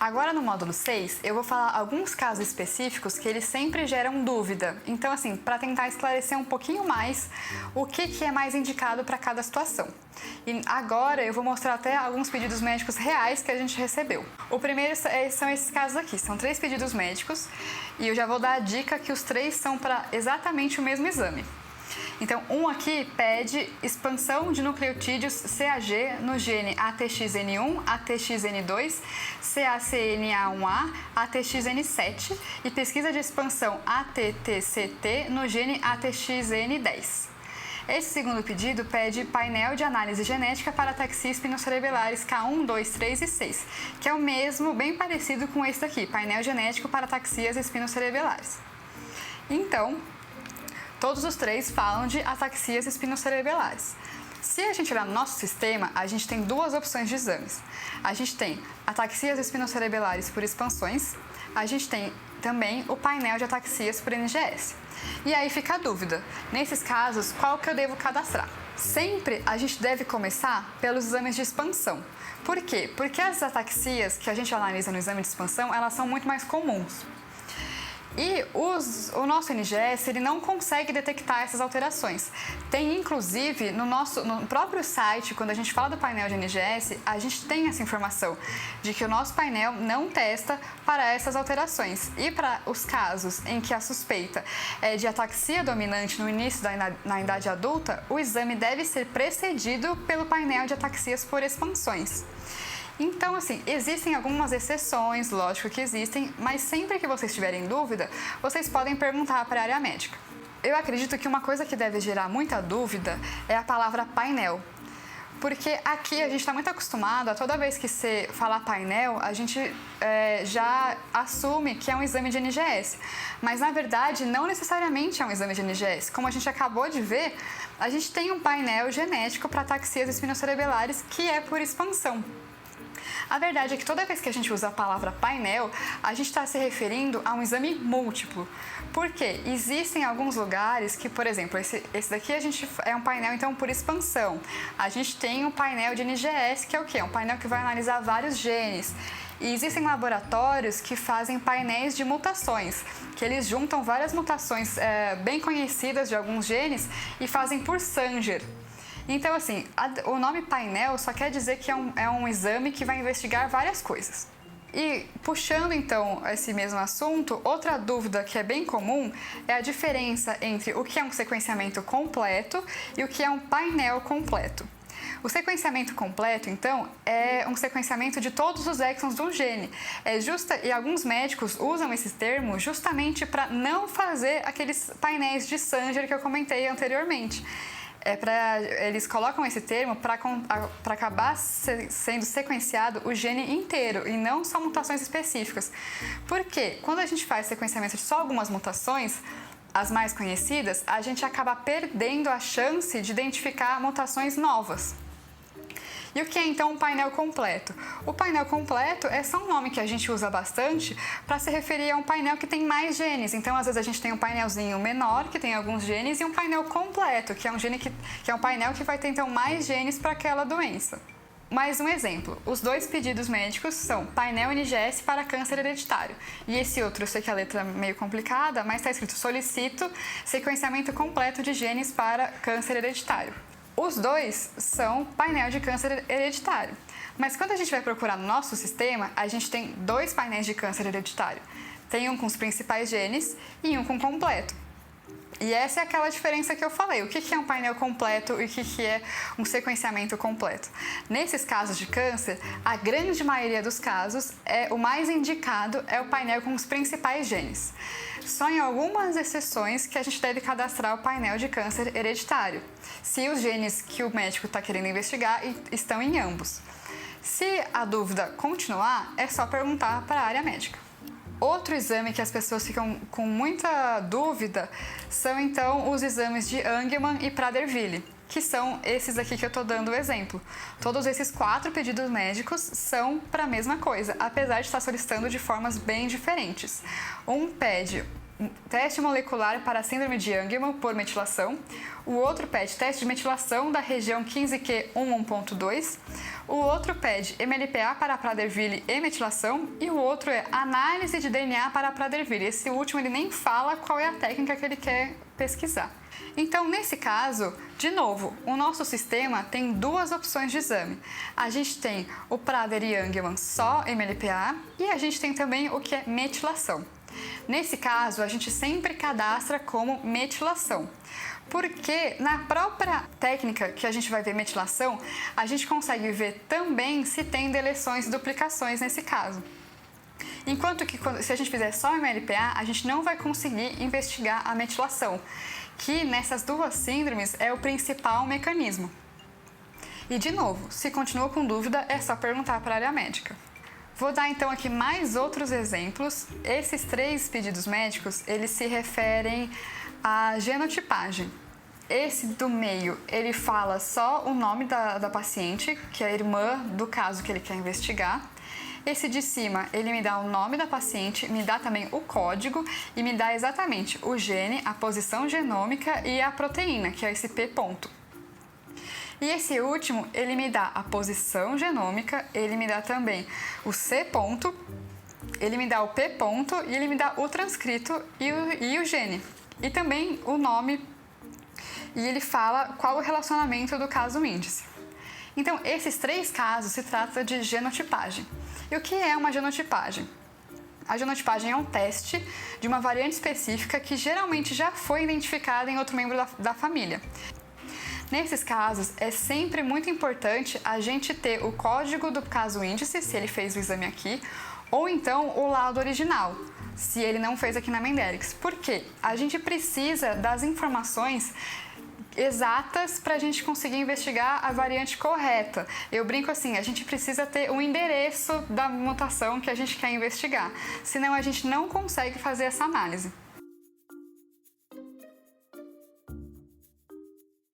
Agora no módulo 6, eu vou falar alguns casos específicos que eles sempre geram dúvida. Então, assim, para tentar esclarecer um pouquinho mais o que é mais indicado para cada situação. E agora eu vou mostrar até alguns pedidos médicos reais que a gente recebeu. O primeiro são esses casos aqui, são 3 pedidos médicos e eu já vou dar a dica que os 3 são para exatamente o mesmo exame. Então, um aqui pede expansão de nucleotídeos CAG no gene ATXN1, ATXN2, CACNA1A, ATXN7 e pesquisa de expansão ATTCT no gene ATXN10. Esse segundo pedido pede painel de análise genética para ataxias espinocerebelares K1, 2, 3 e 6, que é o mesmo, bem parecido com esse daqui, painel genético para ataxias espinocerebelares. Então, todos os 3 falam de ataxias espinocerebelares. Se a gente olhar no nosso sistema, a gente tem 2 opções de exames. A gente tem ataxias espinocerebelares por expansões, a gente tem também o painel de ataxias por NGS. E aí fica a dúvida, nesses casos, qual que eu devo cadastrar? Sempre a gente deve começar pelos exames de expansão. Por quê? Porque as ataxias que a gente analisa no exame de expansão, elas são muito mais comuns. E o nosso NGS ele não consegue detectar essas alterações. Tem inclusive no próprio site, quando a gente fala do painel de NGS, a gente tem essa informação de que o nosso painel não testa para essas alterações. E para os casos em que a suspeita é de ataxia dominante no início na idade adulta, o exame deve ser precedido pelo painel de ataxias por expansões. Então, assim, existem algumas exceções, lógico que existem, mas sempre que vocês tiverem dúvida, vocês podem perguntar para a área médica. Eu acredito que uma coisa que deve gerar muita dúvida é a palavra painel. Porque aqui a gente está muito acostumado a toda vez que você falar painel, a gente já assume que é um exame de NGS. Mas na verdade não necessariamente é um exame de NGS. Como a gente acabou de ver, a gente tem um painel genético para ataxias espinocerebelares que é por expansão. A verdade é que toda vez que a gente usa a palavra painel, a gente está se referindo a um exame múltiplo. Porque existem alguns lugares que, por exemplo, esse daqui é um painel então por expansão. A gente tem um painel de NGS, que é o quê? É um painel que vai analisar vários genes. E existem laboratórios que fazem painéis de mutações, que eles juntam várias mutações bem conhecidas de alguns genes e fazem por Sanger. Então, assim, o nome painel só quer dizer que é um exame que vai investigar várias coisas. E puxando então esse mesmo assunto, outra dúvida que é bem comum é a diferença entre o que é um sequenciamento completo e o que é um painel completo. O sequenciamento completo, então, é um sequenciamento de todos os exons de um gene. E alguns médicos usam esse termo justamente para não fazer aqueles painéis de Sanger que eu comentei anteriormente. Eles colocam esse termo para acabar sendo sequenciado o gene inteiro e não só mutações específicas. Porque quando a gente faz sequenciamento de só algumas mutações, as mais conhecidas, a gente acaba perdendo a chance de identificar mutações novas. E o que é então um painel completo? O painel completo é só um nome que a gente usa bastante para se referir a um painel que tem mais genes. Então, às vezes a gente tem um painelzinho menor que tem alguns genes e um painel completo, que é um painel que vai ter então mais genes para aquela doença. Mais um exemplo, os 2 pedidos médicos são painel NGS para câncer hereditário. E esse outro, eu sei que a letra é meio complicada, mas está escrito solicito sequenciamento completo de genes para câncer hereditário. Os 2 são painel de câncer hereditário. Mas quando a gente vai procurar no nosso sistema, a gente tem 2 painéis de câncer hereditário. Tem um com os principais genes e um com completo. E essa é aquela diferença que eu falei. O que é um painel completo e o que é um sequenciamento completo? Nesses casos de câncer, a grande maioria dos casos, o mais indicado é o painel com os principais genes. Só em algumas exceções que a gente deve cadastrar o painel de câncer hereditário, se os genes que o médico está querendo investigar estão em ambos. Se a dúvida continuar, é só perguntar para a área médica. Outro exame que as pessoas ficam com muita dúvida são então os exames de Angelman e Prader-Willi, que são esses aqui que eu estou dando o exemplo. Todos esses 4 pedidos médicos são para a mesma coisa, apesar de estar solicitando de formas bem diferentes. Um pede teste molecular para a síndrome de Angelman por metilação. O outro pede teste de metilação da região 15q11.2. O outro pede MLPA para Prader-Willi e metilação. E o outro é análise de DNA para Prader-Willi. Esse último ele nem fala qual é a técnica que ele quer pesquisar. Então, nesse caso, de novo, o nosso sistema tem duas opções de exame. A gente tem o Prader e Angelman só MLPA e a gente tem também o que é metilação. Nesse caso, a gente sempre cadastra como metilação, porque na própria técnica que a gente vai ver metilação, a gente consegue ver também se tem deleções e duplicações nesse caso. Enquanto que se a gente fizer só MLPA, a gente não vai conseguir investigar a metilação, que nessas duas síndromes é o principal mecanismo. E de novo, se continua com dúvida, é só perguntar para a área médica. Vou dar então aqui mais outros exemplos. Esses 3 pedidos médicos, eles se referem à genotipagem. Esse do meio, ele fala só o nome da paciente, que é a irmã do caso que ele quer investigar. Esse de cima, ele me dá o nome da paciente, me dá também o código e me dá exatamente o gene, a posição genômica e a proteína, que é esse P ponto. E esse último, ele me dá a posição genômica, ele me dá também o C ponto, ele me dá o P ponto e ele me dá o transcrito e o gene. E também o nome, e ele fala qual o relacionamento do caso índice. Então, esses 3 casos se trata de genotipagem. E o que é uma genotipagem? A genotipagem é um teste de uma variante específica que geralmente já foi identificada em outro membro da família. Nesses casos, é sempre muito importante a gente ter o código do caso índice, se ele fez o exame aqui, ou então o laudo original, se ele não fez aqui na Mendelics. Por quê? A gente precisa das informações exatas para a gente conseguir investigar a variante correta. Eu brinco assim, a gente precisa ter o endereço da mutação que a gente quer investigar, senão a gente não consegue fazer essa análise.